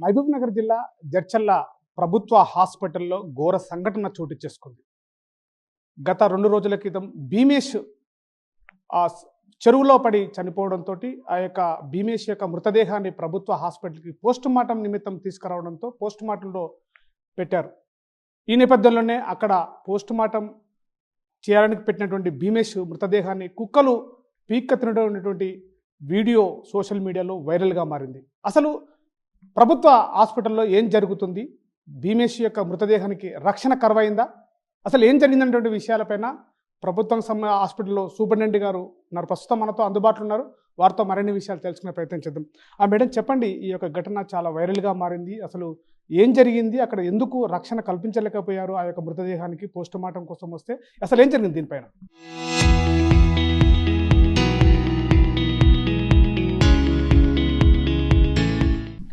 మహబూబ్నగర్ జిల్లా జడ్చర్ల ప్రభుత్వ హాస్పిటల్లో ఘోర సంఘటన చోటు చేసుకుంది. గత 2 రోజుల క్రితం భీమేష్ చెరువులో పడి చనిపోవడంతో ఆ యొక్క భీమేష్ యొక్క మృతదేహాన్ని ప్రభుత్వ హాస్పిటల్కి పోస్టుమార్టం నిమిత్తం తీసుకురావడంతో పోస్టుమార్టంలో పెట్టారు. ఈ నేపథ్యంలోనే అక్కడ పోస్టుమార్టం చేయడానికి పెట్టినటువంటి భీమేష్ మృతదేహాన్ని కుక్కలు పీక్క తినటువంటి వీడియో సోషల్ మీడియాలో వైరల్గా మారింది. అసలు ప్రభుత్వ హాస్పిటల్లో ఏం జరుగుతుంది, భీమేష్ యొక్క మృతదేహానికి రక్షణ కరువైందా, అసలు ఏం జరిగిందనేటువంటి విషయాలపైన ప్రభుత్వం హాస్పిటల్లో సూపరింటెండెంట్ గారు ఉన్నారు, ప్రస్తుతం మనతో అందుబాటులో ఉన్నారు. వారితో మరిన్ని విషయాలు తెలుసుకునే ప్రయత్నం చేద్దాం. మేడం చెప్పండి, ఈ యొక్క ఘటన చాలా వైరల్గా మారింది. అసలు ఏం జరిగింది, అక్కడ ఎందుకు రక్షణ కల్పించలేకపోయారు ఆ యొక్క మృతదేహానికి పోస్టుమార్టం కోసం వస్తే, అసలు ఏం జరిగింది దీనిపైన?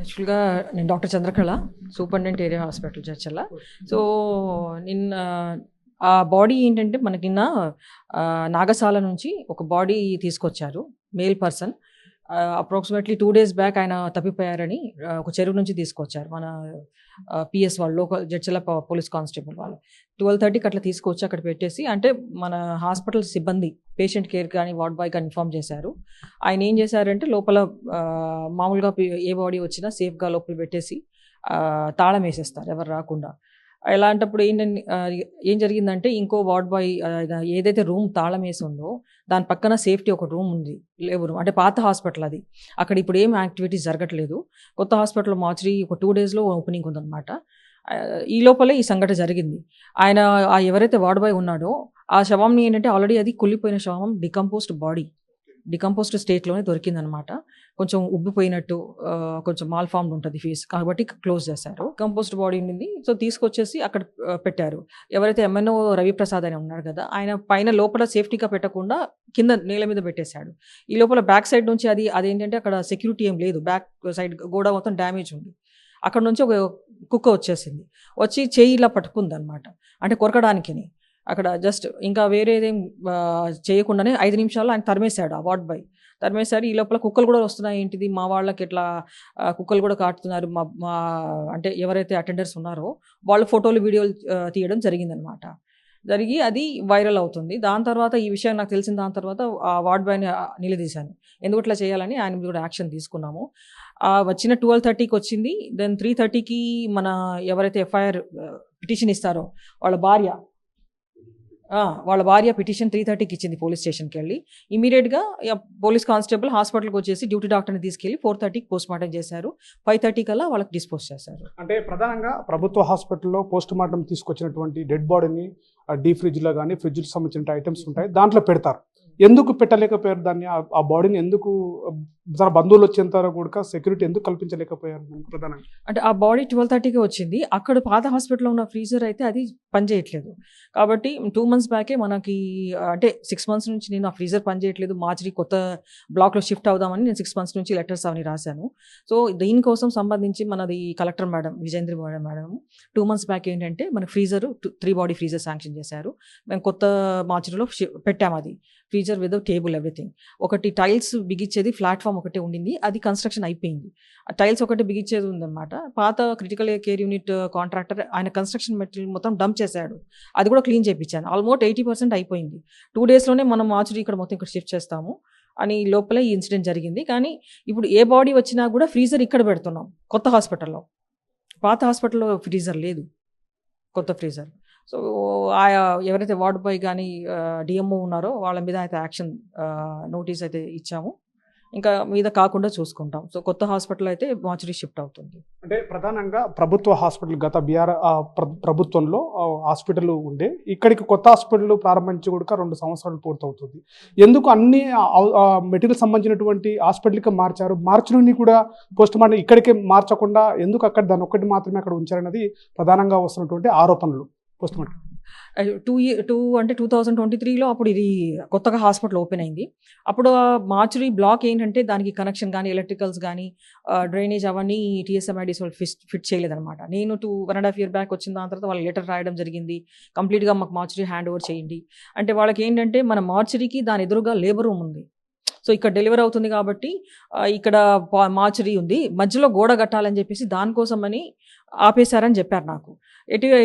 యాక్చువల్గా నేను doctor Chandrakala, superintendent area hospital Jadcherla. So నిన్న ఆ బాడీ ఏంటంటే మనకి నిన్న నాగసాల నుంచి ఒక బాడీ తీసుకొచ్చారు, male person. Approximately 2 days back ఆయన తప్పిపోయారని ఒక చెరువు నుంచి తీసుకొచ్చారు మన పిఎస్ వాళ్ళు, లోకల్ జడ్చర్ల పోలీస్ కానిస్టేబుల్ వాళ్ళు. 12:30కి అట్లా తీసుకొచ్చి అక్కడ పెట్టేసి, అంటే మన హాస్పిటల్ సిబ్బంది పేషెంట్ కేర్ కానీ వార్డ్ బాయ్ కానీ ఇన్ఫార్మ్ చేశారు. ఆయన ఏం చేశారంటే లోపల మామూలుగా ఏ బాడీ వచ్చినా సేఫ్గా లోపల పెట్టేసి తాళం వేసేస్తారు ఎవరు రాకుండా. ఇలాంటప్పుడు ఏం జరిగిందంటే ఇంకో వార్డ్ బాయ్ ఏదైతే రూమ్ తాళం వేసి ఉందో దాని పక్కన సేఫ్టీ ఒక రూమ్ ఉంది, లేబర్ రూమ్, అంటే పాత హాస్పిటల్ అది. అక్కడ ఇప్పుడు ఏం యాక్టివిటీస్ జరగట్లేదు. కొత్త హాస్పిటల్ మార్చరీ ఒక 2 daysలో ఓపెనింగ్ ఉందన్నమాట. ఈ లోపలే ఈ సంఘటన జరిగింది. ఆయన ఎవరైతే వార్డ్ బాయ్ ఉన్నాడో ఆ శవంని ఏంటంటే ఆల్రెడీ అది కుళ్ళిపోయిన శవం, డికంపోజ్డ్ స్టేట్లోనే దొరికిందనమాట. కొంచెం ఉబ్బిపోయినట్టు, కొంచెం మాల్ ఫార్మ్డ్ ఉంటుంది ఫేస్, కాబట్టి క్లోజ్ చేశారు. కంపోజ్డ్ బాడీ ఉంది. సో తీసుకొచ్చేసి అక్కడ పెట్టారు. ఎవరైతే ఎంఎన్ఓ రవిప్రసాద్ అని ఉన్నాడు కదా, ఆయన పైన లోపల సేఫ్టీగా పెట్టకుండా కింద నేల మీద పెట్టేశాడు. ఈ లోపల బ్యాక్ సైడ్ నుంచి అదేంటంటే అక్కడ సెక్యూరిటీ ఏం లేదు, బ్యాక్ సైడ్ గోడ మొత్తం డ్యామేజ్ ఉంది. అక్కడ నుంచి ఒక కుక్క వచ్చేసింది, వచ్చి చేయి ఇలా పట్టుకుంది అనమాట, అంటే కొరకడానికని. అక్కడ జస్ట్ ఇంకా వేరేదేం చేయకుండానే 5 నిమిషాల్లో ఆయన తరిమేశాడు, ఆ వార్డ్ బాయ్ తరిమేశాడు. ఈ లోపల కుక్కలు కూడా వస్తున్నాయి, ఏంటిది మా వాళ్ళకి ఇట్లా కుక్కలు కూడా కాటుతున్నారు, మా అంటే ఎవరైతే అటెండర్స్ ఉన్నారో వాళ్ళు ఫోటోలు వీడియోలు తీయడం జరిగిందనమాట. జరిగి అది వైరల్ అవుతుంది. దాని తర్వాత ఈ విషయం నాకు తెలిసిన దాని తర్వాత ఆ వార్డ్ బాయ్ని నిలదీశాను, ఎందుకు ఇట్లా చేయాలని. ఆయన కూడా యాక్షన్ తీసుకున్నాము. వచ్చిన 12:30కి వచ్చింది. దెన్ 3:30కి మన ఎవరైతే ఎఫ్ఐఆర్ పిటిషన్ ఇస్తారో వాళ్ళ భార్య పిటిషన్ 3:30కి ఇచ్చింది పోలీస్ స్టేషన్కి వెళ్ళి. ఇమీడియట్గా పోలీస్ కానిస్టేబుల్ హాస్పిటల్కి వచ్చేసి డ్యూటీ డాక్టర్ని తీసుకెళ్ళి 4:30కి పోస్ట్మార్టం చేశారు. 5:30 కల్లా వాళ్ళకి డిస్పోజ్ చేశారు. అంటే ప్రధానంగా ప్రభుత్వ హాస్పిటల్లో పోస్టుమార్టం తీసుకొచ్చినటువంటి డెడ్ బాడీని డీప్ ఫ్రిడ్జ్లో కానీ ఫ్రిడ్జ్కి సంబంధించిన ఐటమ్స్ ఉంటాయి, దాంట్లో పెడతారు. ఎందుకు పెట్టలేకపోయారు దాన్ని, ఆ బాడీని ఎందుకు బంధువులు వచ్చేంత వరకు కూడా సెక్యూరిటీ ఎందుకు కల్పించలేకపోయారు ప్రధానంగా? అంటే ఆ బాడీ 12:30కి వచ్చింది. అక్కడ పాత హాస్పిటల్లో ఉన్న ఫ్రీజర్ అయితే అది పనిచేయట్లేదు. కాబట్టి 2 months బ్యాకే మనకి, అంటే 6 months నుంచి నేను ఆ ఫ్రీజర్ పనిచేయట్లేదు, మార్చి కొత్త బ్లాక్లో షిఫ్ట్ అవుదామని నేను 6 months నుంచి లెటర్స్ అవన్నీ రాశాను. సో దీనికోసం సంబంధించి మనది collector madam Vijendri madam 2 months back ఏంటంటే మన ఫ్రీజర్ 3 body ఫ్రీజర్ శాంక్షన్ చేశారు. మేము కొత్త మార్చిలో పెట్టాము, అది ఫ్రీజర్ విత్ టేబుల్ ఎవ్రీథింగ్. ఒకటి టైల్స్ బిగించేది ప్లాట్ఫామ్ ఒకటే ఉండింది, అది కన్స్ట్రక్షన్ అయిపోయింది. ఆ టైల్స్ ఒకటి బిగించేది ఉందన్నమాట. పాత క్రిటికల్ కేర్ యూనిట్ కాంట్రాక్టర్ ఆయన కన్స్ట్రక్షన్ మెటీరియల్ మొత్తం డంప్ చేశాడు, అది కూడా క్లీన్ చేయించాను. ఆల్మోస్ట్ 80% అయిపోయింది. 2 daysలోనే మనం మార్చురీ ఇక్కడ మొత్తం ఇక్కడ షిఫ్ట్ చేస్తాము అని లోపలే ఈ ఇన్సిడెంట్ జరిగింది. కానీ ఇప్పుడు ఏ బాడీ వచ్చినా కూడా ఫ్రీజర్ ఇక్కడ పెడుతున్నాం కొత్త హాస్పిటల్లో. పాత హాస్పిటల్లో ఫ్రీజర్ లేదు, కొత్త ఫ్రీజర్. సో ఎవరైతే వార్డ్ బాయ్ కానీ డిఎంఓ ఉన్నారో వాళ్ళ మీద అయితే యాక్షన్ నోటీస్ అయితే ఇచ్చాము. ఇంకా మీద కాకుండా చూసుకుంటాం. సో కొత్త హాస్పిటల్ అయితే మార్చురీ షిఫ్ట్ అవుతుంది. అంటే ప్రధానంగా ప్రభుత్వ హాస్పిటల్ గత ప్రభుత్వంలో హాస్పిటల్ ఉండే, ఇక్కడికి కొత్త హాస్పిటల్ ప్రారంభించి కూడా 2 సంవత్సరాలు పూర్తవుతుంది. ఎందుకు అన్ని మెటీరియల్ సంబంధించినటువంటి హాస్పిటల్కి మార్చుని కూడా పోస్టుమార్టం ఇక్కడికే మార్చకుండా ఎందుకు అక్కడ దాన్ని ఒక్కటి మాత్రమే అక్కడ ఉంచారనేది ప్రధానంగా వస్తున్నటువంటి ఆరోపణలు. పోస్టుమార్టం 2023లో అప్పుడు ఇది కొత్తగా హాస్పిటల్ ఓపెన్ అయింది. అప్పుడు మార్చురీ బ్లాక్ ఏంటంటే దానికి కనెక్షన్ కానీ ఎలక్ట్రికల్స్ కానీ డ్రైనేజ్ అవన్నీ టీఎస్ఎంఐడిస్ వాళ్ళు ఫిట్ చేయలేదన్నమాట. నేను 1.5 years బ్యాక్ వచ్చిన దాని తర్వాత వాళ్ళు లెటర్ రాయడం జరిగింది, కంప్లీట్గా మాకు మార్చురీ హ్యాండ్ ఓవర్ చేయండి అంటే. వాళ్ళకి ఏంటంటే మన మార్చురీకి దాని ఎదురుగా లేబర్ రూమ్ ఉంది, సో ఇక్కడ డెలివరీ అవుతుంది కాబట్టి ఇక్కడ మార్చరీ ఉంది, మధ్యలో గోడ కట్టాలని చెప్పేసి దానికోసమని ఆపేశారని చెప్పారు నాకు.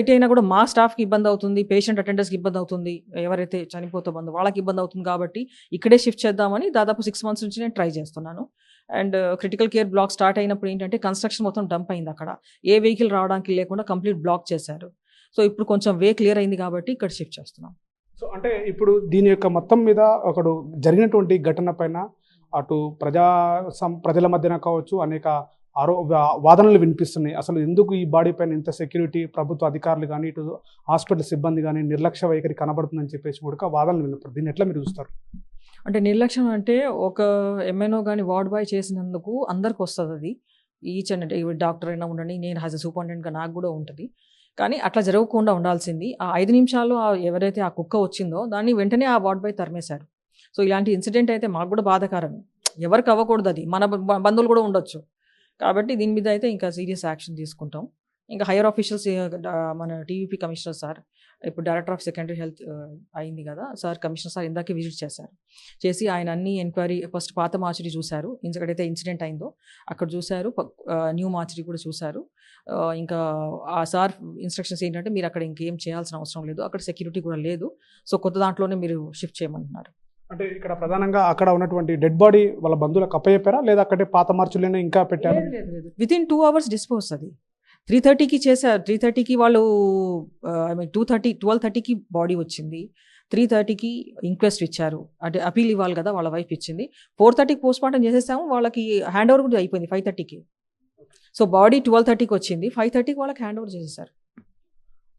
ఎటైనా కూడా మా స్టాఫ్కి ఇబ్బంది అవుతుంది, పేషెంట్ అటెండర్స్కి ఇబ్బంది అవుతుంది, ఎవరైతే చనిపోతే బంధు వాళ్ళకి ఇబ్బంది అవుతుంది కాబట్టి ఇక్కడే షిఫ్ట్ చేద్దామని దాదాపు 6 months నుంచి నేను ట్రై చేస్తున్నాను. And critical care black start అయినప్పుడు ఏంటంటే కన్స్ట్రక్షన్ మొత్తం డంప్ అయింది, అక్కడ ఏ వెహికల్ రావడానికి లేకుండా కంప్లీట్ బ్లాక్ చేశారు. సో ఇప్పుడు కొంచెం వే క్లియర్ అయింది కాబట్టి ఇక్కడ షిఫ్ట్ చేస్తున్నాం. సో అంటే ఇప్పుడు దీని యొక్క మొత్తం మీద ఒకడు జరిగినటువంటి ఘటన పైన అటు ప్రజల మధ్యన కావచ్చు అనేక వాదనలు వినిపిస్తున్నాయి. అసలు ఎందుకు ఈ బాడీ పైన ఇంత సెక్యూరిటీ, ప్రభుత్వ అధికారులు కానీ ఇటు హాస్పిటల్ సిబ్బంది కానీ నిర్లక్ష్య వైఖరి కనబడుతుందని చెప్పేసి కూడా వాదనలు విన్నప్పుడు దీన్ని ఎట్లా మీరు చూస్తారు? అంటే నిర్లక్ష్యం అంటే ఒక ఎంఎన్ఓ కానీ వార్డ్ బాయ్ చేసినందుకు అందరికి వస్తుంది అది. ఈచ్ అండ్ డాక్టర్ అయినా ఉండండి, నేను యాజ్ అ సూపరింటెండెంట్గా నాకు కూడా ఉంటుంది. కానీ అట్లా జరగకుండా ఉండాల్సింది. ఆ 5 నిమిషాలు ఎవరైతే ఆ కుక్క వచ్చిందో దాన్ని వెంటనే ఆ వార్డ్ బాయ్ తరిమేశారు. సో ఇలాంటి ఇన్సిడెంట్ అయితే మాకు కూడా బాధాకరమే, ఎవరికి అవ్వకూడదు, అది మన బంధువులు కూడా ఉండొచ్చు. కాబట్టి దీని మీద అయితే ఇంకా సీరియస్ యాక్షన్ తీసుకుంటాం. ఇంకా హైయర్ ఆఫీషియల్స్ మన టీవీపీ కమిషనర్ సార్, ఇప్పుడు డైరెక్టర్ ఆఫ్ సెకండరీ హెల్త్ అయింది కదా సార్, కమిషనర్ సార్ ఇందాకే విజిట్ చేసి ఆయన అన్ని ఎంక్వైరీ ఫస్ట్ పాత మార్చరీ చూశారు, ఎక్కడైతే ఇన్సిడెంట్ అయిందో అక్కడ చూశారు, న్యూ మార్చరీ కూడా చూశారు. ఇంకా ఆ సార్ ఇన్స్ట్రక్షన్స్ ఏంటంటే మీరు అక్కడ ఇంకేం చేయాల్సిన అవసరం లేదు, అక్కడ సెక్యూరిటీ కూడా లేదు, సో కొత్త దాంట్లోనే మీరు షిఫ్ట్ చేయమంటున్నారు. అంటే ఇక్కడ ప్రధానంగా అక్కడ ఉన్నటువంటి డెడ్ బాడీ వాళ్ళ బంధువులకు అప్పచెప్పారా లేదా అక్కడే పాత మార్చులోనే ఇంకా పెట్టారు? Within 2 hours dispose. అది 3:30కి చేశారు. 3:30కి వాళ్ళు 12:30కి బాడీ వచ్చింది, 3:30కి ఇంక్వెస్ట్ ఇచ్చారు, అంటే అపీల్ ఇవ్వాలి కదా, వాళ్ళ వైఫ్ ఇచ్చింది. 4:30కి పోస్ట్ మార్టం చేసేసాము, వాళ్ళకి హ్యాండ్ ఓవర్ కూడా అయిపోయింది 5:30కి. సో బాడీ 12:30కి వచ్చింది, 5:30కి వాళ్ళకి హ్యాండ్ ఓవర్ చేసేసారు.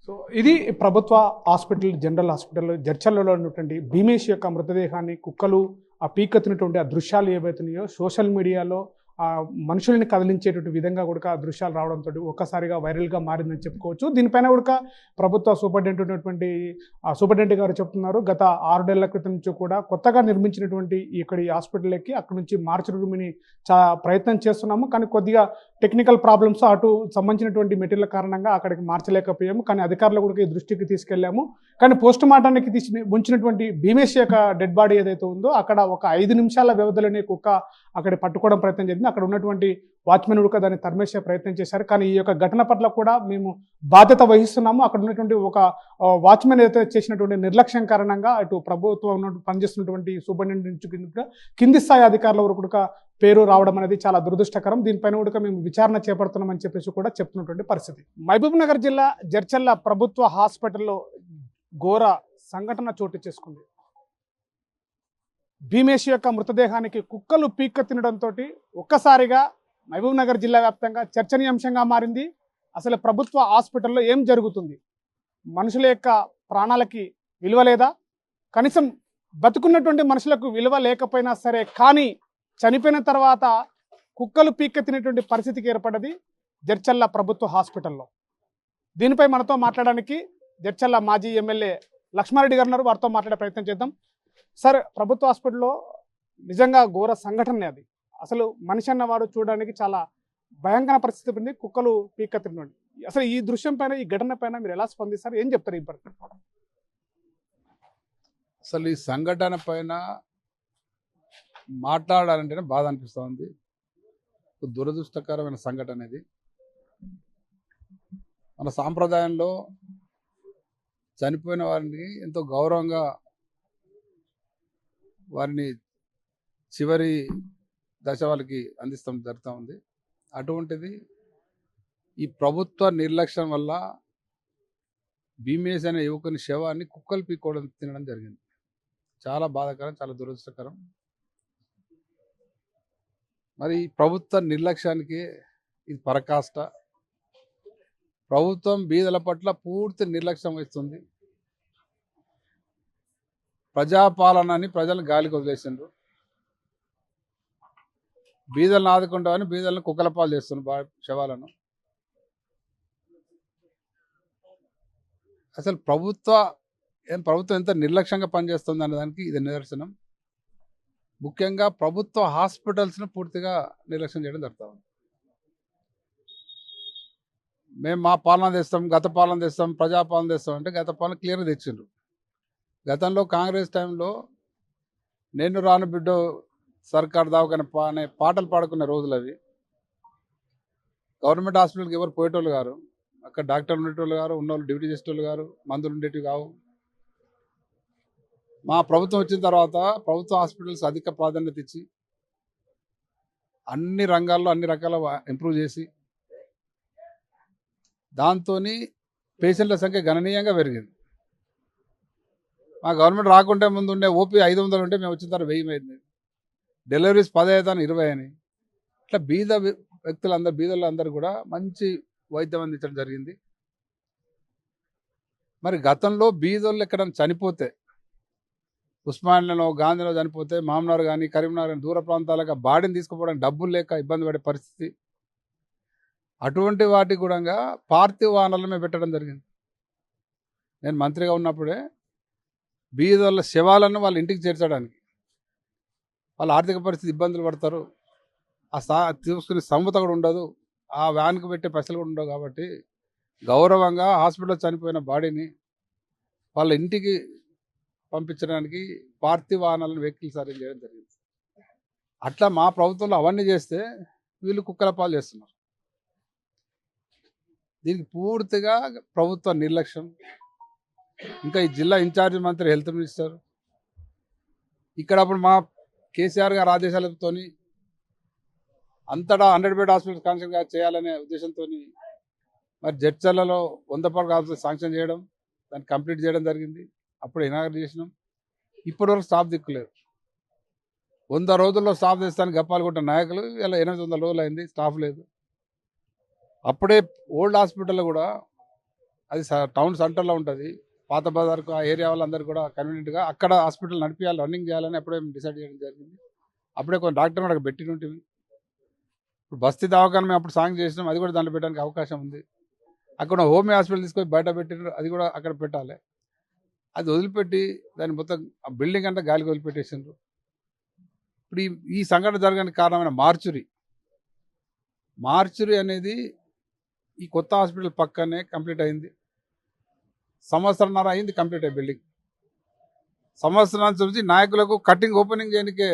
సో ఇది ప్రభుత్వ హాస్పిటల్, జనరల్ హాస్పిటల్ జడ్చర్లలో ఉన్నటువంటి భీమేష్ యొక్క మృతదేహాన్ని కుక్కలు పీకెత్తినటువంటి ఆ దృశ్యాలు ఏవైతున్నాయో సోషల్ మీడియాలో మనుషుల్ని కదిలించేటువంటి విధంగా కూడా ఆ దృశ్యాలు రావడంతో ఒక్కసారిగా వైరల్గా మారిందని చెప్పుకోవచ్చు. దీనిపైన కూడా ప్రభుత్వ సూపరింటెండెంట్ గారు చెప్తున్నారు, గత 6 నెలల క్రితం నుంచి కూడా కొత్తగా నిర్మించినటువంటి ఇక్కడ ఈ హాస్పిటల్కి అక్కడ నుంచి మార్చరీ రూమ్ని ప్రయత్నం చేస్తున్నాము, కానీ కొద్దిగా టెక్నికల్ ప్రాబ్లమ్స్ అటు సంబంధించినటువంటి మెటీరియల్ కారణంగా అక్కడికి మార్చలేకపోయాము. కానీ అధికారులు కూడా ఈ దృష్టికి తీసుకెళ్లాము. కానీ పోస్ట్ మార్టానికి ఉంచినటువంటి భీమేష్ యొక్క డెడ్ బాడీ ఏదైతే ఉందో అక్కడ ఒక 5 నిమిషాల వ్యవధిలోనే కుక్క అక్కడ పట్టుకోవడం ప్రయత్నం జరిగింది. అక్కడ ఉన్నటువంటి వాచ్మెన్ కూడా దాన్ని తరిమేసే ప్రయత్నం చేశారు. కానీ ఈ యొక్క ఘటన పట్ల కూడా మేము బాధ్యత వహిస్తున్నాము. అక్కడ ఉన్నటువంటి ఒక వాచ్మెన్ ఏదైతే చేసినటువంటి నిర్లక్ష్యం కారణంగా అటు ప్రభుత్వం పనిచేస్తున్నటువంటి సూపరింటెండెంట్ కింది స్థాయి అధికారుల వరకు కూడా పేరు రావడం అనేది చాలా దురదృష్టకరం. దీనిపైన కూడా మేము విచారణ చేపడుతున్నామని చెప్పేసి కూడా చెప్తున్నటువంటి పరిస్థితి. మహబూబ్ నగర్ జిల్లా జడ్చర్ల ప్రభుత్వ హాస్పిటల్లో ఘోర సంఘటన చోటు చేసుకుంది. భీమేష్ యొక్క మృతదేహానికి కుక్కలు పీక్క తినడంతో ఒక్కసారిగా మహబూబ్ నగర్ జిల్లా వ్యాప్తంగా చర్చనీయాంశంగా మారింది. అసలు ప్రభుత్వ హాస్పిటల్లో ఏం జరుగుతుంది? మనుషుల యొక్క ప్రాణాలకి విలువ లేదా? కనీసం బతుకున్నటువంటి మనుషులకు విలువ లేకపోయినా సరే, కానీ చనిపోయిన తర్వాత కుక్కలు పీక్క తినేటువంటి పరిస్థితికి ఏర్పడ్డది జడ్చర్ల ప్రభుత్వ హాస్పిటల్లో. దీనిపై మనతో మాట్లాడడానికి జడ్చర్ల మాజీ ఎమ్మెల్యే లక్ష్మారెడ్డి గారు ఉన్నారు, వారితో మాట్లాడే ప్రయత్నం చేద్దాం. సార్, ప్రభుత్వ హాస్పిటల్లో నిజంగా ఘోర సంఘటన అది. అసలు మనిషి అన్నవాడు చూడడానికి చాలా భయంకర పరిస్థితి ఉంది, కుక్కలు పీక్క తినండి. అసలు ఈ దృశ్యం పైన, ఈ ఘటన పైన మీరు ఎలా స్పందిస్తారు, ఏం చెప్తారు? ఈ అసలు ఈ సంఘటన పైన మాట్లాడాలంటేనే బాధ అనిపిస్తుంది. దురదృష్టకరమైన సంఘటన ఇది. మన సాంప్రదాయంలో చనిపోయిన వారిని ఎంతో గౌరవంగా వారిని చివరి దశ వాళ్ళకి అందిస్తాం జరుగుతూ ఉంది. అటువంటిది ఈ ప్రభుత్వ నిర్లక్ష్యం వల్ల భీమేష్ అనే యువకుని శవాన్ని కుక్కలు పీక్కోవడం తినడం జరిగింది. చాలా బాధాకరం, చాలా దురదృష్టకరం. మరి ప్రభుత్వ నిర్లక్ష్యానికి ఇది పరకాష్ట. ప్రభుత్వం బీదల పట్ల పూర్తి నిర్లక్ష్యం వహిస్తుంది. ప్రజాపాలనని ప్రజలను గాలికి వదిలేసిండ్రు. బీదలను ఆదుకుంటామని బీదలను కుక్కల పాలు చేస్తున్నారు శవాలను. అసలు ప్రభుత్వం ఎంత నిర్లక్ష్యంగా పనిచేస్తుంది అనే దానికి ఇది నిదర్శనం. ముఖ్యంగా ప్రభుత్వ హాస్పిటల్స్ను పూర్తిగా నిర్లక్ష్యం చేయడం జరుగుతూ ఉంది. మేము మా పాలన తెస్తాం, గత పాలన తెస్తాం, ప్రజాపాలన తెస్తాం అంటే గత పాలన క్లియర్గా తెచ్చిండ్రు. గతంలో కాంగ్రెస్ టైంలో నేను రాను బిడ్డో సర్కార్ దవాఖాన అనే పాటలు పాడుకునే రోజులు అవి. గవర్నమెంట్ హాస్పిటల్కి ఎవరు పోయేటోళ్ళు గారు, అక్కడ డాక్టర్లు ఉండేటోళ్ళు గారు, ఉన్నోళ్ళు డ్యూటీ చేసేటోళ్ళు గారు, మందులు ఉండేటివి కావు. మా ప్రభుత్వం వచ్చిన తర్వాత ప్రభుత్వ హాస్పిటల్స్ అధిక ప్రాధాన్యత ఇచ్చి అన్ని రంగాల్లో అన్ని రకాల ఇంప్రూవ్ చేసి దాంతో పేషెంట్ల సంఖ్య గణనీయంగా పెరిగింది. మా గవర్నమెంట్ రాకుంటే ముందు ఉండే ఓపీ 500 ఉంటే మేము వచ్చిన తర్వాత 1000 అయింది. డెలివరీస్ 10 అవుతాను 20 అని. ఇట్లా బీదలందరూ కూడా మంచి వైద్యం అందించడం జరిగింది. మరి గతంలో బీదోళ్ళు ఎక్కడైనా చనిపోతే, ఉస్మానియాలో గాంధీలో చనిపోతే, మామనార్ కానీ కరీంనగర్ కానీ దూర ప్రాంతాలకు బాడీని తీసుకుపోవడానికి డబ్బులు లేక ఇబ్బంది పడే పరిస్థితి. అటువంటి వాటి కూడా పార్థివ వాహనాలను మేము పెట్టడం జరిగింది. నేను మంత్రిగా ఉన్నప్పుడే బీదోళ్ళ శవాలను వాళ్ళ ఇంటికి చేర్చడానికి, వాళ్ళ ఆర్థిక పరిస్థితి ఇబ్బందులు పడతారు, తీసుకునే సమ్మత కూడా ఉండదు, ఆ వ్యాన్కి పెట్టే పైసలు కూడా ఉండవు, కాబట్టి గౌరవంగా హాస్పిటల్లో చనిపోయిన బాడీని వాళ్ళ ఇంటికి పంపించడానికి పార్థివ వాహనాలను వెహికల్స్ అరేంజ్ చేయడం జరిగింది. అట్లా మా ప్రభుత్వంలో అవన్నీ చేస్తే వీళ్ళు కుక్కల పాలు చేస్తున్నారు. దీనికి పూర్తిగా ప్రభుత్వ నిర్లక్ష్యం. ఇంకా ఈ జిల్లా ఇన్ఛార్జి మంత్రి హెల్త్ మినిస్టర్ ఇక్కడ అప్పుడు మా కేసీఆర్ గారి ఆదేశాలతో అంతటా 100 బెడ్ హాస్పిటల్ శాంక్షన్ చేయాలనే ఉద్దేశంతో మరి జడ్చర్లలో 100 పడక హాస్పిటల్ శాంక్షన్ చేయడం, దాన్ని కంప్లీట్ చేయడం జరిగింది. అప్పుడు ఇనాగరేట్ చేసినాం. ఇప్పటివరకు స్టాఫ్ దిక్కులేదు. 100 రోజుల్లో స్టాఫ్ తెస్తానికి గప్పాలు కొట్టిన నాయకులు ఇలా 800 రోజులు అయింది, స్టాఫ్ లేదు. అప్పుడే ఓల్డ్ హాస్పిటల్లో కూడా అది టౌన్ సెంటర్లో ఉంటుంది, పాత బజార్కు ఆ ఏరియా వాళ్ళందరూ కూడా కన్వీనియంట్గా అక్కడ హాస్పిటల్ నడిపించాలి, రన్నింగ్ చేయాలని అప్పుడే డిసైడ్ చేయడం జరిగింది. అప్పుడే కొన్ని డాక్టర్ అక్కడ పెట్టి ఉంటుంది. ఇప్పుడు బస్తీ దవాఖాన మేము అప్పుడు సాంగ్ చేసినాం, అది కూడా దాంట్లో పెట్టడానికి అవకాశం ఉంది. అక్కడ హోమియో హాస్పిటల్ తీసుకొని బయట పెట్టినారు, అది కూడా అక్కడ పెట్టాలి. అది వదిలిపెట్టి దాన్ని మొత్తం ఆ బిల్డింగ్ అంతా గాలికి వదిలిపెట్టేసిండ్రు. ఇప్పుడు ఈ సంఘటన జరగడానికి కారణమైన మార్చురీ అనేది ఈ కొత్త హాస్పిటల్ పక్కనే కంప్లీట్ అయింది. సంవత్సరంన్నర అయింది కంప్లీట్ అయ్యి బిల్డింగ్. సంవత్సరాల నుంచి నాయకులకు కటింగ్ ఓపెనింగ్ చేయడానికే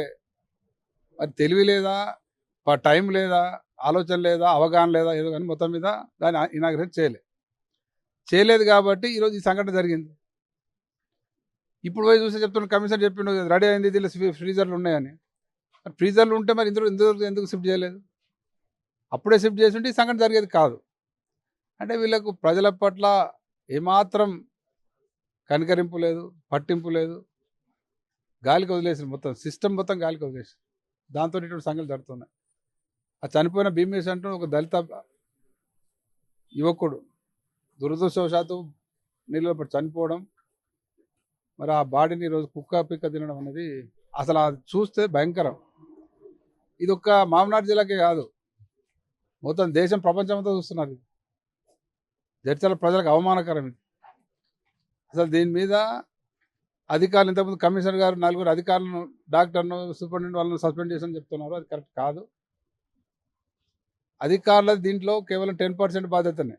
మరి తెలివి లేదా, టైం లేదా, ఆలోచన లేదా, అవగాహన లేదా, ఏదో కానీ మొత్తం మీద దాన్ని ఇనాగ్రేట్ చేయలేదు కాబట్టి ఈరోజు ఈ సంఘటన జరిగింది. ఇప్పుడు పోయి చూస్తే చెప్తున్న కమిషనర్ చెప్పిండు రెడీ అయింది, దీనిలో ఫ్రీజర్లు ఉన్నాయని. ఫ్రీజర్లు ఉంటే మరి ఇందులో ఎందుకు షిఫ్ట్ చేయలేదు? అప్పుడే షిఫ్ట్ చేసి ఉంటే ఈ సంఘటన జరిగేది కాదు. అంటే వీళ్ళకు ప్రజల పట్ల ఏమాత్రం కనికరింపు లేదు, పట్టింపు లేదు, గాలికి వదిలేసి మొత్తం సిస్టమ్ మొత్తం గాలికి వదిలేసి దాంతో ఇటువంటి సంఘటనలు జరుగుతున్నాయి. ఆ చనిపోయిన భీమేష్ అంటూ ఒక దళిత యువకుడు దురదృష్టవశాత్తు నీళ్ళలో పడి చనిపోవడం, మరి ఆ బాడీని ఈరోజు కుక్క పిక్క తినడం అనేది అసలు అది చూస్తే భయంకరం. ఇది ఒక్క మామనాడు జిల్లాకే కాదు, మొత్తం దేశం ప్రపంచమంతా చూస్తున్నారు. జడ్చర్ల ప్రజలకు అవమానకరం ఇది. అసలు దీని మీద అధికారులు, ఇంతకుముందు కమిషనర్ గారు 4 అధికారులను, డాక్టర్ను, సూపరింటెండెంట్ వాళ్ళను సస్పెండ్ చేసని చెప్తున్నారు. అది కరెక్ట్ కాదు. అధికారుల దీంట్లో కేవలం 10% బాధ్యతనే,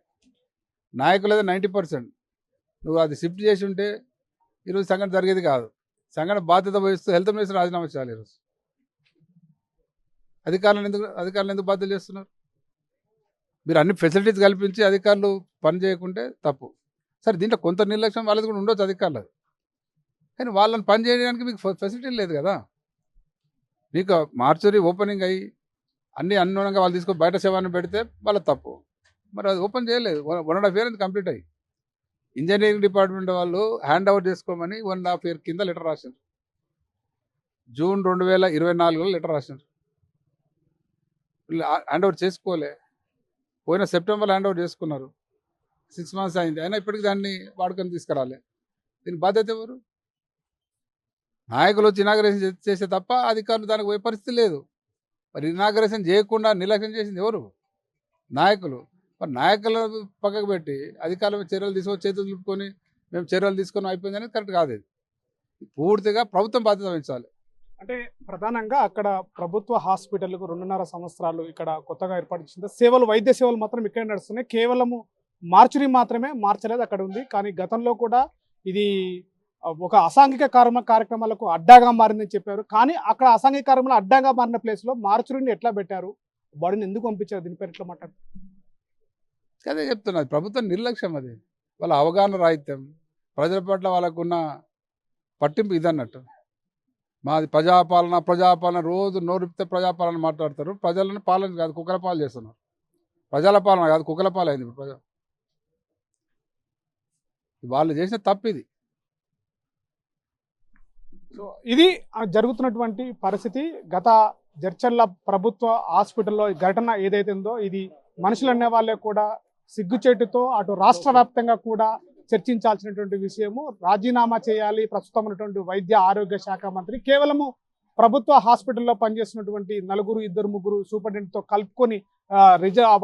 నాయకులదే 90%. నువ్వు అది షిఫ్ట్ చేసి ఉంటే ఈరోజు సంఘటన జరిగేది కాదు. సంఘటన బాధ్యత వహిస్తూ హెల్త్ మినిస్టర్ రాజీనామా చేయాలి. ఈరోజు అధికారులను ఎందుకు బాధ్యత చేస్తున్నారు? మీరు అన్ని ఫెసిలిటీస్ కల్పించి అధికారులు పని చేయకుంటే తప్పు. సరే, దీంట్లో కొంత నిర్లక్ష్యం వాళ్ళది కూడా ఉండొచ్చు అధికారులు, కానీ వాళ్ళని పని చేయడానికి మీకు ఫెసిలిటీ లేదు కదా. మీకు మార్చురీ ఓపెనింగ్ అయ్యి అన్ని అనుగుణంగా వాళ్ళు తీసుకొని బయట సేవను పెడితే వాళ్ళ తప్పు. మరి అది ఓపెన్ చేయలేదు. 1.5 year కంప్లీట్ అయ్యి ఇంజనీరింగ్ డిపార్ట్మెంట్ వాళ్ళు హ్యాండ్ ఓవర్ చేసుకోమని 1.5 year కింద లెటర్ రాశారు. జూన్ 2024లో లెటర్ రాశారు. హ్యాండ్ ఓవర్ చేసుకోలే. పోయిన సెప్టెంబర్లో హ్యాండ్ ఓవర్ చేసుకున్నారు. 6 months అయింది, అయినా ఇప్పటికి దాన్ని వాడుకొని తీసుకురాలే. దీనికి బాధ్యత ఎవరు? నాయకులు వచ్చి ఇనాగరేషన్ చేసే తప్ప అధికారులు దానికి పోయే పరిస్థితి లేదు. మరి ఇనాగరేషన్ చేయకుండా నిర్లక్ష్యం చేసింది ఎవరు? నాయకులు. మరి నాయకుల పక్కకు పెట్టి అధికారులు చర్యలు తీసుకొని చేతులు దులుపుకొని మేము చర్యలు తీసుకొని అయిపోయింది అనేది కరెక్ట్ కాదు. ఇది పూర్తిగా ప్రభుత్వం బాధ్యత వహించాలి. అంటే ప్రధానంగా అక్కడ ప్రభుత్వ హాస్పిటల్కు 2.5 సంవత్సరాలు ఇక్కడ కొత్తగా ఏర్పాటు చేసింది. సేవలు, వైద్య సేవలు మాత్రం ఇక్కడ నడుస్తున్నాయి. కేవలము మార్చురీ మాత్రమే మార్చలేదు, అక్కడ ఉంది. కానీ గతంలో కూడా ఇది ఒక అసాంఘిక కార్యక్రమాలకు అడ్డాగా మారిందని చెప్పారు. కానీ అక్కడ అసాంఘిక కార్యక్రమాలు అడ్డాగా మారిన ప్లేస్లో మార్చురీని ఎట్లా పెట్టారు, బాడీని ఎందుకు పంపించారు, దీనిపై ఎట్లా మాట్లాడారు? అదే చెప్తున్నది, ప్రభుత్వం నిర్లక్ష్యం, అది వాళ్ళ అవగాహన రాహిత్యం, ప్రజల పట్ల వాళ్ళకున్న పట్టింపు ఇదన్నట్టు. మాది ప్రజాపాలన రోజు నోరిపితే ప్రజాపాలన మాట్లాడతారు. ప్రజలను పాలన కాదు కుక్కల పాలు చేస్తున్నారు. ప్రజల పాలన కాదు కుక్కల పాలు అయింది ఇప్పుడు ప్రజలు. వాళ్ళు చేసిన తప్పు ఇది. సో ఇది జరుగుతున్నటువంటి పరిస్థితి. గత జడ్చర్ల ప్రభుత్వ హాస్పిటల్లో ఘటన ఏదైతే ఉందో ఇది మనుషులు అనే వాళ్ళే కూడా సిగ్గుచేటుతో అటు రాష్ట్ర వ్యాప్తంగా కూడా చర్చించాల్సినటువంటి విషయము. రాజీనామా చేయాలి ప్రస్తుతం ఉన్నటువంటి వైద్య ఆరోగ్య శాఖ మంత్రి. కేవలము ప్రభుత్వ హాస్పిటల్లో పనిచేస్తున్నటువంటి 4, 2, 3 సూపరింటెండెంట్తో కలుపుకొని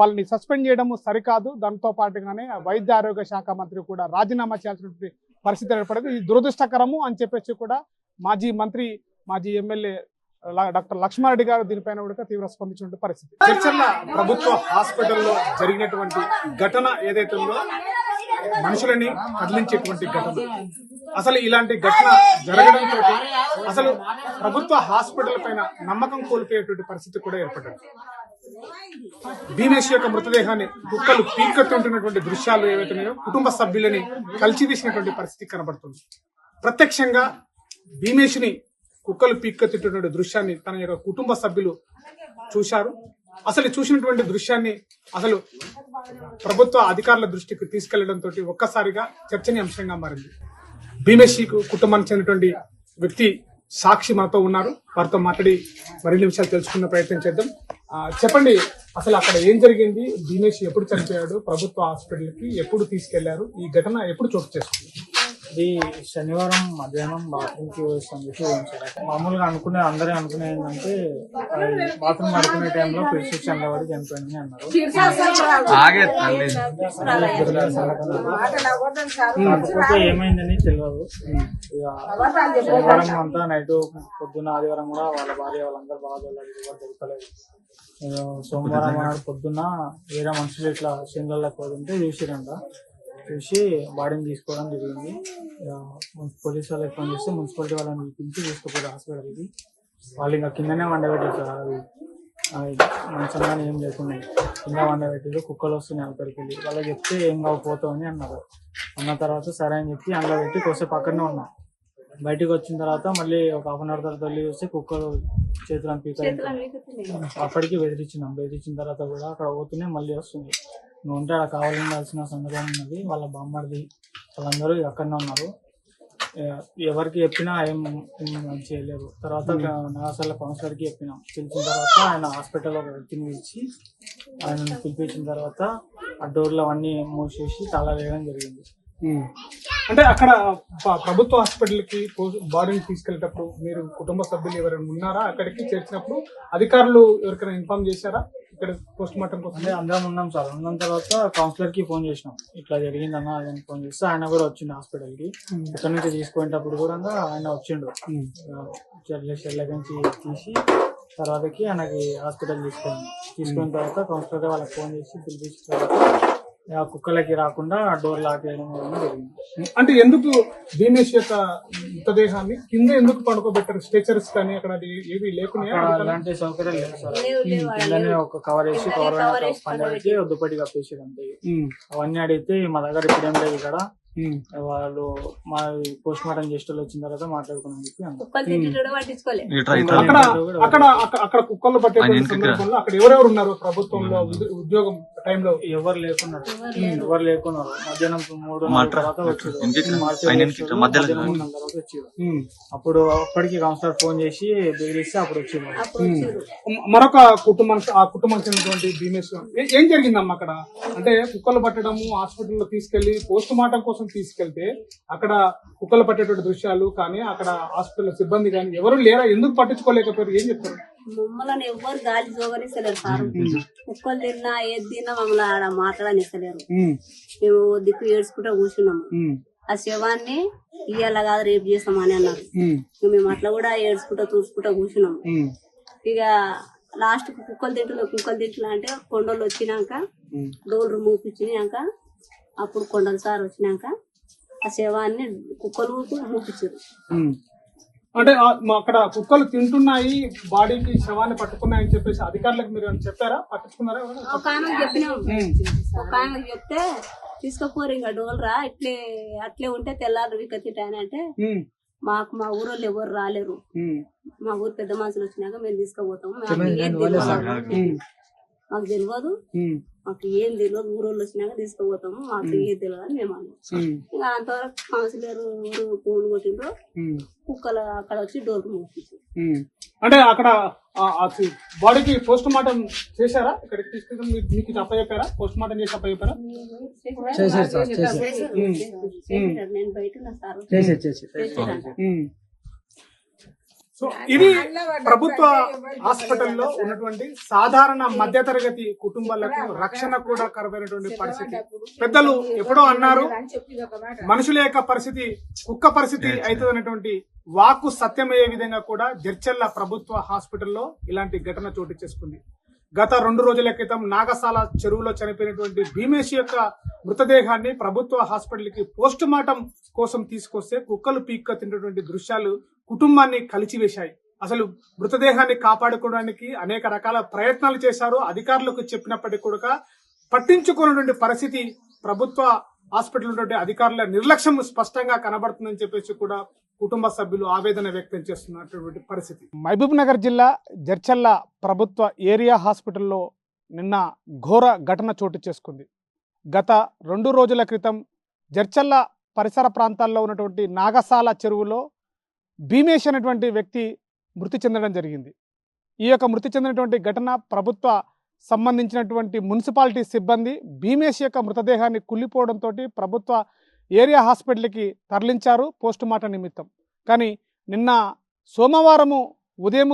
వాళ్ళని సస్పెండ్ చేయడము సరికాదు. దాంతో పాటుగానే వైద్య ఆరోగ్య శాఖ మంత్రి కూడా రాజీనామా చేయాల్సినటువంటి పరిస్థితి ఏర్పడింది. ఇది దురదృష్టకరము అని చెప్పేసి కూడా మాజీ మంత్రి, మాజీ ఎమ్మెల్యే డాక్టర్ లక్ష్మారెడ్డి గారు దీనిపైన కూడా తీవ్ర స్పందించినటువంటి పరిస్థితి. జడ్చర్ల ప్రభుత్వ హాస్పిటల్లో జరిగినటువంటి ఘటన ఏదైతే ఉందో మనుషులని కదిలించేటువంటి ఘటన. అసలు ఇలాంటి ఘటన జరగడంతో అసలు ప్రభుత్వ హాస్పిటల్ పైన నమ్మకం కోల్పోయేటువంటి పరిస్థితి కూడా ఏర్పడింది. భీమేష్ యొక్క మృతదేహాన్ని కుక్కలు పీకట్టుంటున్నటువంటి దృశ్యాలు ఏవైతున్నాయో కుటుంబ సభ్యులని కలిచివేసినటువంటి పరిస్థితి కనబడుతుంది. ప్రత్యక్షంగా భీమేష్ని కుక్కలు పీకట్టినటువంటి దృశ్యాన్ని తన యొక్క కుటుంబ సభ్యులు చూశారు. అసలు చూసినటువంటి దృశ్యాన్ని అసలు ప్రభుత్వ అధికారుల దృష్టికి తీసుకెళ్లడంతో ఒక్కసారిగా చర్చనీయాంశంగా మారింది. భీమేష్ కుటుంబానికి చెందినటువంటి వ్యక్తి సాక్షి మనతో ఉన్నారు. వారితో మాట్లాడి మరిన్ని విషయాలు తెలుసుకునే ప్రయత్నం చేద్దాం. చెప్పండి, అసలు అక్కడ ఏం జరిగింది? భీమేష్ ఎప్పుడు చనిపోయాడు? ప్రభుత్వ హాస్పిటల్కి ఎప్పుడు తీసుకెళ్లారు? ఈ ఘటన ఎప్పుడు చోటు చేసుకుంది? ఇది శనివారం మధ్యాహ్నం బాత్రూమ్కి వచ్చి మామూలుగా అందరూ అనుకునే ఏంటంటే బాత్రూమ్ ఆడుకునే టైంలో ప్రిస్క్రిప్షన్ పడి చనిపోయిందని అన్నారు. కాకపోతే ఏమైందని తెలియదు. ఇక శనివారం అంతా నైట్ పొద్దున్న ఆదివారం కూడా వాళ్ళ భార్య వాళ్ళందరూ బాగా దొరకలేదు. సోమవారం నాడు పొద్దున్న వేరే మనుషులు ఇట్లా శనిలకు పోతుంటే చూసిరంట. చూసి బాడీని తీసుకోవడం జరిగింది. పోలీసు వాళ్ళకి ఫోన్ చేస్తే మున్సిపాలిటీ వాళ్ళని పిలిపించి తీసుకుపోయారు హాస్పిటల్కి. వాళ్ళు ఇంకా కిందనే వండబెట్టారు. అది మంచంగానే ఏం లేకుండా కింద వండబెట్టారు. కుక్కలు వస్తున్నాయి అవతలికి వెళ్ళి. వాళ్ళకి చెప్తే ఏం కాకపోతామని అన్నారు. అన్న తర్వాత సరే అని చెప్పి అందులో పెట్టి కొద్దిసేపు పక్కనే ఉన్నాం. బయటకు వచ్చిన తర్వాత మళ్ళీ ఒక 1/2 అవర్ తర్వాత వెళ్ళి చూస్తే కుక్కలు చేతులను పీకాలి. అప్పటికి బెదిరించిన తర్వాత కూడా అక్కడ పోతూనే మళ్ళీ వస్తుంది. నువ్వు ఉంటే అక్కడ కావాల్సిన సందర్భం ఉన్నది. వాళ్ళ బామ్మర్ది వాళ్ళందరూ అక్కడనే ఉన్నారు. ఎవరికి చెప్పినా ఏం చేయలేరు. తర్వాత నగరసభ కౌన్సిలర్కి చెప్పినాం. పిలిచిన తర్వాత ఆయన హాస్పిటల్లో ఒక వ్యక్తిని పిలిచి ఆయన పిలిపించిన తర్వాత ఆ డోర్లు అవన్నీ మూసేసి తాళా వేయడం జరిగింది. అంటే అక్కడ ప్రభుత్వ హాస్పిటల్కి బాడీని తీసుకెళ్లేటప్పుడు మీరు కుటుంబ సభ్యులు ఎవరైనా ఉన్నారా? అక్కడికి చేర్చినప్పుడు అధికారులు ఎవరికైనా ఇన్ఫార్మ్ చేశారా ఇక్కడ పోస్ట్ మార్టం కోసం? అంటే అందరం ఉన్నాం సార్. ఉన్న తర్వాత కౌన్సిలర్కి ఫోన్ చేసినాం, ఇట్లా జరిగిందన్న ఆయన ఫోన్ చేస్తే ఆయన కూడా వచ్చిండు హాస్పిటల్కి. ఇక్కడ నుంచి తీసుకునేటప్పుడు కూడా ఆయన వచ్చిండు. చెల్లెకి తీసి తర్వాతకి ఆయనకి హాస్పిటల్ తీసుకున్న తర్వాత కౌన్సిలర్ వాళ్ళకి ఫోన్ చేసి పిలిపించిన తర్వాత కుక్కలకి రాకుండా డోర్ లాక్ చేయడం జరిగింది. అంటే ఎందుకు భీమేష్ యొక్క మృతదేహాన్ని కింద ఎందుకు పడుకోబెట్టారు? స్ట్రెచర్స్ కానీ అక్కడ ఏవి లేకుండా అలాంటి సౌకర్యాలు లేదు సార్. కిందనే ఒక కవర్ వేసి పండబెట్టి దుప్పటి కప్పేసి అంతే. అవన్నీ అడిగితే మా దగ్గర ఇప్పుడు ఏం లేదు ఇక్కడ, వాళ్ళు మా పోస్ట్ మార్టం చేసేటోళ్ళు వచ్చిన తర్వాత మాట్లాడుకున్నాం చెప్పి అక్కడ కుక్కలు పట్టే సందర్భంలో అక్కడ ఎవరెవరు ఉన్నారు? ప్రభుత్వంలో ఉద్యోగం టైంలో ఎవరు లేకున్నారు. మధ్యాహ్నం 3 తర్వాత వచ్చారు. అప్పుడు అప్పటికి కౌన్సిలర్ ఫోన్ చేసి బెదిరిస్తే అప్పుడు వచ్చారు. మరొక కుటుంబానికి చెందినటువంటి భీమేష్ ఏం జరిగిందమ్మా అక్కడ? అంటే కుక్కలు పట్టడము, హాస్పిటల్లో తీసుకెళ్లి పోస్ట్ మార్టం కోసం తీసుకెళ్తే అక్కడ కుక్కలు పట్టేటువంటి దృశ్యాలు కానీ అక్కడ హాస్పిటల్ సిబ్బంది కానీ ఎవరు లేరా? ఎందుకు పట్టించుకోలేకపోయారు? ఏం చెప్తారు? మమ్మల్ని ఎవ్వరు గాలి జోగనిస్తలేరు సార్. కుక్కలు తిన్నా ఏది తిన్నా మమ్మల్ని ఆడ మాట్లాడనిస్తలేరు. మేము దిక్కు ఏడ్చుకుంటూ కూర్చున్నాము. ఆ శవాన్ని ఇయ్యాల కాదు రేపు చేస్తామని అన్నారు. మేము అట్లా కూడా ఏడ్చుకుంటూ చూసుకుంటూ కూర్చున్నాము. ఇక లాస్ట్ కుక్కలు తింటున్నా అంటే కొండలు వచ్చినాక డోర్లు మూపించినాక అప్పుడు కొండలు సార్ వచ్చినాక ఆ శవాన్ని కుక్కలు మూపించారు. అంటే అక్కడ కుక్కలు తింటున్నాయి, బాడీకి శవాన్ని పట్టుకున్నాయని చెప్పేసి అధికారులకు మీరు చెప్పారా, పట్టించుకున్నారా? ఒక ఆమెకు చెప్పినాం, ఒక ఆమెకు చెప్తే తీసుకుపోరు ఇంకా డోల్రా అట్లే ఉంటే తెల్లారు వికతిటాయని అంటే మా ఊరోళ్ళు ఎవరు రాలేరు, మా ఊరు పెద్ద మనుషులు వచ్చినాక మేము తీసుకుపోతాము, మాకు తెలియదు, మాకు ఏం తెలియదు, ఊరోళ్ళు వచ్చినాక తీసుకుపోతాము, మాకు ఏం తెలియదు అని మేము అన్నాం. ఇంకా అంతవరకు కౌన్సిలర్ ఫోన్ కొట్టిండ్రు, కుక్కలు అక్కడ వచ్చి డోర్ మూపించారు. అంటే అక్కడ బాడీకి పోస్ట్ మార్టం చేశారా? ఇక్కడికి తీసుకెళ్ళి మీకు అప్పచెప్పారా? పోస్ట్ మార్టం చేసి అప్పచెప్పారా? నేను బయట నా సార్. సో ఇది ప్రభుత్వ హాస్పిటల్లో ఉన్నటువంటి సాధారణ మధ్యతరగతి కుటుంబాలకు రక్షణ కూడా కరువైనటువంటి పరిస్థితి. పెద్దలు ఎప్పుడో అన్నారు, మనుషుల యొక్క పరిస్థితి కుక్క పరిస్థితి అవుతుంది అనేటువంటి వాక్కు సత్యమయ్యే విధంగా కూడా జడ్చర్ల ప్రభుత్వ హాస్పిటల్లో ఇలాంటి ఘటన చోటు చేసుకుంది. గత 2 రోజుల క్రితం నాగసాల చెరువులో చనిపోయినటువంటి భీమేష్ యొక్క మృతదేహాన్ని ప్రభుత్వ హాస్పిటల్కి పోస్ట్ మార్టం కోసం తీసుకొస్తే కుక్కలు పీక్క తిన్నటువంటి దృశ్యాలు కుటుంబాన్ని కలిచివేశాయి. అసలు మృతదేహాన్ని కాపాడుకోవడానికి అనేక రకాల ప్రయత్నాలు చేశారు. అధికారులకు చెప్పినప్పటికీ కూడా పట్టించుకున్నటువంటి పరిస్థితి ప్రభుత్వ హాస్పిటల్ ఉన్నటువంటి అధికారుల నిర్లక్ష్యం స్పష్టంగా కనబడుతుందని చెప్పేసి కూడా కుటుంబ సభ్యులు ఆవేదన వ్యక్తం చేస్తున్నటువంటి పరిస్థితి. మహబూబ్ నగర్ జిల్లా జడ్చర్ల ప్రభుత్వ ఏరియా హాస్పిటల్లో నిన్న ఘోర ఘటన చోటు చేసుకుంది. గత 2 రోజుల క్రితం జడ్చర్ల పరిసర ప్రాంతాల్లో ఉన్నటువంటి నాగసాల చెరువులో భీమేష్ అనేటువంటి వ్యక్తి మృతి చెందడం జరిగింది. ఈ యొక్క మృతి చెందినటువంటి ఘటన ప్రభుత్వ సంబంధించినటువంటి మున్సిపాలిటీ సిబ్బంది భీమేష్ యొక్క మృతదేహాన్ని కుళ్ళిపోవడంతో ప్రభుత్వ ఏరియా హాస్పిటల్కి తరలించారు పోస్ట్ మార్టం నిమిత్తం. కానీ నిన్న సోమవారము ఉదయం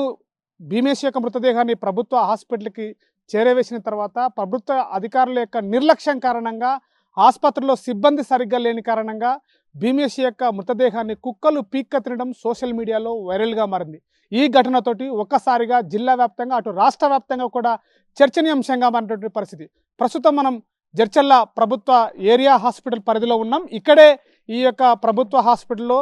భీమేష్ యొక్క మృతదేహాన్ని ప్రభుత్వ హాస్పిటల్కి చేరవేసిన తర్వాత ప్రభుత్వ అధికారుల యొక్క నిర్లక్ష్యం కారణంగా ఆసుపత్రిలో సిబ్బంది సరిగ్గా లేని కారణంగా భీమేష్ యొక్క మృతదేహాన్ని కుక్కలు పీక్క తినడం సోషల్ మీడియాలో వైరల్గా మారింది. ఈ ఘటనతోటి ఒక్కసారిగా జిల్లా వ్యాప్తంగా అటు రాష్ట్ర వ్యాప్తంగా కూడా చర్చనీయాంశంగా మారినటువంటి పరిస్థితి. ప్రస్తుతం మనం జడ్చర్ల ప్రభుత్వ ఏరియా హాస్పిటల్ పరిధిలో ఉన్నాం. ఇక్కడే ఈ యొక్క ప్రభుత్వ హాస్పిటల్లో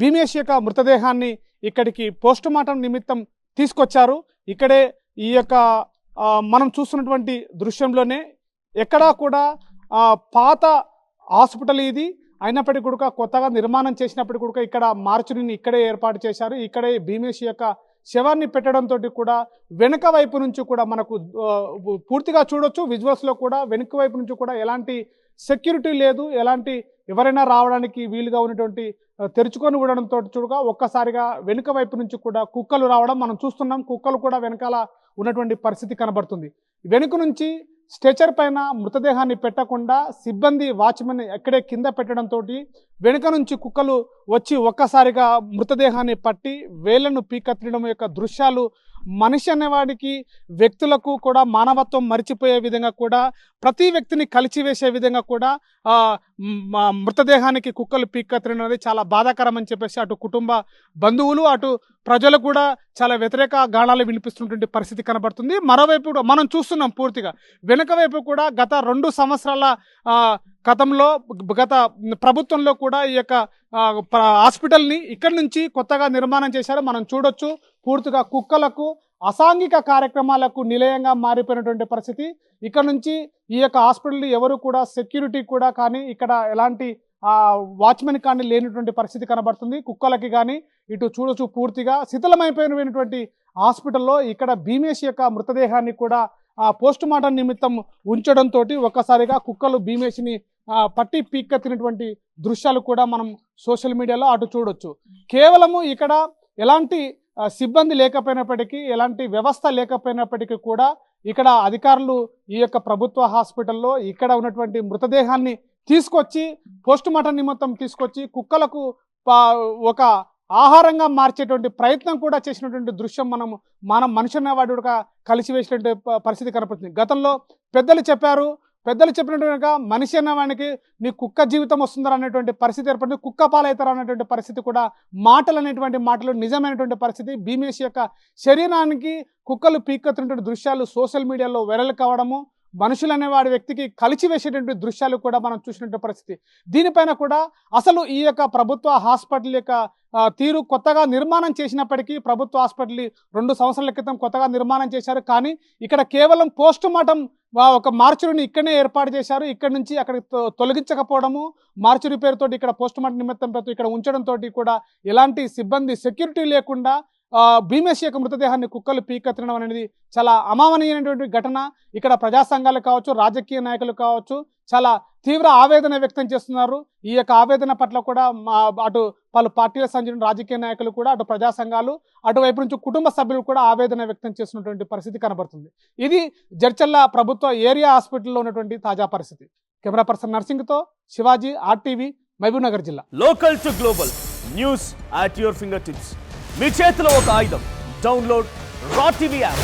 భీమేష్ యొక్క మృతదేహాన్ని ఇక్కడికి పోస్ట్ మార్టం నిమిత్తం తీసుకొచ్చారు. ఇక్కడే ఈ యొక్క మనం చూస్తున్నటువంటి దృశ్యంలోనే ఎక్కడా కూడా పాత హాస్పిటల్ ఇది అయినప్పటికీ కూడా కొత్తగా నిర్మాణం చేసినప్పటికీ కూడా ఇక్కడ మార్చురీని ఇక్కడే ఏర్పాటు చేశారు. ఇక్కడే భీమేష్ యొక్క శవాన్ని పెట్టడంతో కూడా వెనుక వైపు నుంచి కూడా మనకు పూర్తిగా చూడొచ్చు విజువల్స్లో కూడా వెనుక వైపు నుంచి కూడా ఎలాంటి సెక్యూరిటీ లేదు, ఎలాంటి ఎవరైనా రావడానికి వీలుగా ఉన్నటువంటి తెరుచుకొని ఉండడంతో చూడగా ఒక్కసారిగా వెనుక వైపు నుంచి కూడా కుక్కలు రావడం మనం చూస్తున్నాం. కుక్కలు కూడా వెనకాల ఉన్నటువంటి పరిస్థితి కనబడుతుంది. వెనుక నుంచి స్ట్రెచర్ పైన మృతదేహాన్ని పెట్టకుండా సిబ్బంది వాచ్మెన్ ఎక్కడే కింద పెట్టడంతో వెనుక నుంచి కుక్కలు వచ్చి ఒక్కసారిగా మృతదేహాన్ని పట్టి వేళ్లను పీక తినడం యొక్క దృశ్యాలు మనిషి అనేవాడికి వ్యక్తులకు కూడా మానవత్వం మరిచిపోయే విధంగా కూడా ప్రతి వ్యక్తిని కలిచివేసే విధంగా కూడా మృతదేహానికి కుక్కలు పీక తినడం అనేది చాలా బాధాకరం అని చెప్పేసి అటు కుటుంబ బంధువులు అటు ప్రజలు కూడా చాలా వ్యతిరేక గానాలు వినిపిస్తున్నటువంటి పరిస్థితి కనబడుతుంది. మరోవైపు మనం చూస్తున్నాం పూర్తిగా వెనుక వైపు కూడా గత 2 సంవత్సరాల గతంలో గత ప్రభుత్వంలో కూడా ఈ యొక్క హాస్పిటల్ని ఇక్కడి నుంచి కొత్తగా నిర్మాణం చేశారు. మనం చూడొచ్చు పూర్తిగా కుక్కలకు అసాంఘిక కార్యక్రమాలకు నిలయంగా మారిపోయినటువంటి పరిస్థితి. ఇక్కడ నుంచి ఈ యొక్క హాస్పిటల్ ఎవరు కూడా సెక్యూరిటీ కూడా కానీ ఇక్కడ ఎలాంటి వాచ్మెన్ కానీ లేనటువంటి పరిస్థితి కనబడుతుంది. కుక్కలకి కానీ ఇటు చూడొచ్చు పూర్తిగా శిథిలమైపోయినటువంటి హాస్పిటల్లో ఇక్కడ భీమేష్ యొక్క మృతదేహాన్ని కూడా పోస్ట్ మార్టం నిమిత్తం ఉంచడంతో ఒక్కసారిగా కుక్కలు భీమేష్ని పట్టి పీక్క తినటువంటి దృశ్యాలు కూడా మనం సోషల్ మీడియాలో అటు చూడొచ్చు. కేవలము ఇక్కడ ఎలాంటి సిబ్బంది లేకపోయినప్పటికీ ఎలాంటి వ్యవస్థ లేకపోయినప్పటికీ కూడా ఇక్కడ అధికారులు ఈ యొక్క ప్రభుత్వ హాస్పిటల్లో ఇక్కడ ఉన్నటువంటి మృతదేహాన్ని తీసుకొచ్చి పోస్ట్ మార్టం నిమిత్తం తీసుకొచ్చి కుక్కలకు ఒక ఆహారంగా మార్చేటువంటి ప్రయత్నం కూడా చేసినటువంటి దృశ్యం మనం మనిషి అనేవాడు కలిసివేసినటువంటి పరిస్థితి కనపడుతుంది. గతంలో పెద్దలు చెప్పినట్టుగా మనిషి అనేవానికి నీ కుక్క జీవితం వస్తుందా అనేటువంటి పరిస్థితి ఏర్పడింది. కుక్క పాలవుతారా అనేటువంటి పరిస్థితి కూడా మాటలు నిజమైనటువంటి పరిస్థితి. భీమేష్ యొక్క శరీరానికి కుక్కలు పీక్కుతున్నటువంటి దృశ్యాలు సోషల్ మీడియాలో వైరల్ కావడము మనుషులు అనేవాడి వ్యక్తికి కలిచివేసేటువంటి దృశ్యాలు కూడా మనం చూసినటువంటి పరిస్థితి. దీనిపైన కూడా అసలు ఈ యొక్క ప్రభుత్వ హాస్పిటల్ యొక్క తీరు కొత్తగా నిర్మాణం చేసినప్పటికీ, ప్రభుత్వ హాస్పిటల్ 2 సంవత్సరాల క్రితం కొత్తగా నిర్మాణం చేశారు. కానీ ఇక్కడ కేవలం పోస్ట్ మార్టం ఒక మార్చురీని ఇక్కడనే ఏర్పాటు చేశారు. ఇక్కడ నుంచి అక్కడికి తొలగించకపోవడము, మార్చురీ పేరుతోటి ఇక్కడ పోస్ట్ మార్టం నిమిత్తం పేరుతో ఇక్కడ ఉంచడంతో కూడా ఎలాంటి సిబ్బంది సెక్యూరిటీ లేకుండా భీమేష్ యొక్క మృతదేహాన్ని కుక్కలు పీకెత్తడం అనేది చాలా అమానవీయమైనటువంటి ఘటన. ఇక్కడ ప్రజా సంఘాలు కావచ్చు, రాజకీయ నాయకులు కావచ్చు చాలా తీవ్ర ఆవేదన వ్యక్తం చేస్తున్నారు. ఈ యొక్క ఆవేదన పట్ల కూడా అటు పలు పార్టీలకు సంబంధించిన రాజకీయ నాయకులు కూడా, అటు ప్రజా సంఘాలు, అటువైపు నుంచి కుటుంబ సభ్యులు కూడా ఆవేదన వ్యక్తం చేస్తున్నటువంటి పరిస్థితి కనబడుతుంది. ఇది జడ్చర్ల ప్రభుత్వ ఏరియా హాస్పిటల్లో ఉన్నటువంటి తాజా పరిస్థితి. కెమెరా పర్సన్ నర్సింగ్తో శివాజీ, RTV, మహబూబ్నగర్ జిల్లా. Local to global news at your finger tips. మీ చేతిలో ఒక ఆయుధం. Download Raw TV app.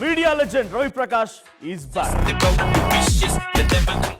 Media legend Ravi Prakash is back.